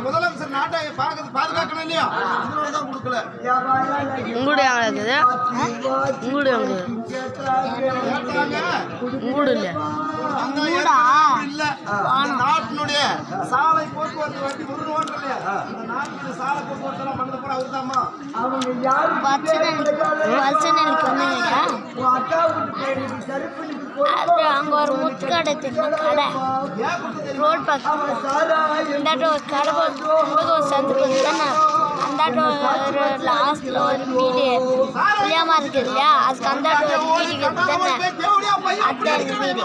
முதலமைச்சர் நாட்டை பாதுகாக்கணும் இல்லையா நாட்டினுடைய சாலை போக்குவரத்து வண்டி நாட்டினுடைய சாலை போக்குவரத்து பண்ணது கூட அவர்தாம்மா. அவங்க யாரு அங்க ஒரு முத்துக்கடை கடை ரோட் பக்கம் இந்த கடை போது சந்து தானே அந்த லாஸ்ட்ல ஒரு வீடு புளியாமா இருக்கு இல்லையா அதுக்கு அந்த வீடு தானே அந்த வீடு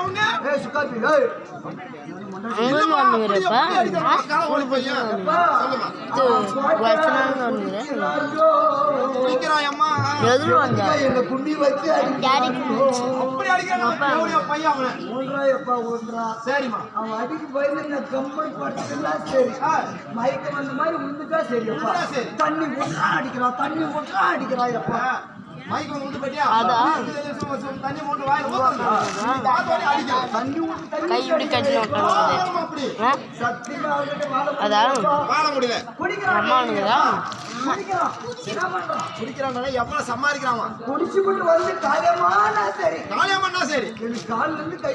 தண்ணி அடிக்கிறான் தண்ணி அடிக்கிறாயப்பா கைப்படி கட்டி அதான் சம்பாதிக்கிறான் கை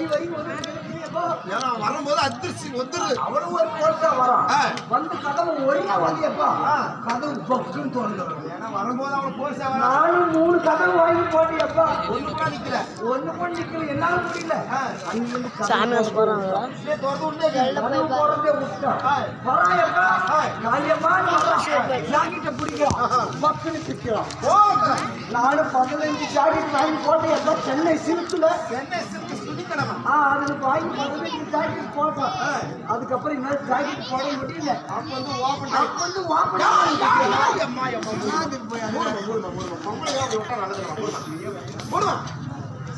வரும்போது அதிர்ச்சி ஒத்துரு அவனும் ஒரு போட்டா வரான் வந்து கதவு ஒரே வந்தியப்பா கதவு பக்குன்னு தோணுது ஏன்னா வரும்போது அவன் போர்ஸா நானும் 3 கதவு வாங்கி போட்டியப்பா ஒண்ணு கூட நிக்கல என்னால முடியல சாமி போறாங்களா திறந்து போறதே விட்டா வராயப்பா காலியம்மா ஜாக்கெட்டை பிடிக்கிறான் பக்குன்னு பிடிக்கிறான் நானும் 15 ஜாக்கெட் வாங்கி போட்டேன் சென்னை சில்க்ல அதுல வாங்கி 15 ஜாக்கெட் போட்டோம் அதுக்கப்புறம் இன்னொரு ஜாக்கெட் போட முடியல அப்ப வந்து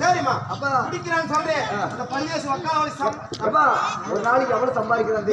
சரிம்மா அப்ப பிடிக்கிறான்னு சொல்றேன் அந்த பரிவேஷம் அப்பா ஒரு நாளைக்கு எவ்வளவு சம்பாதிக்கிறான்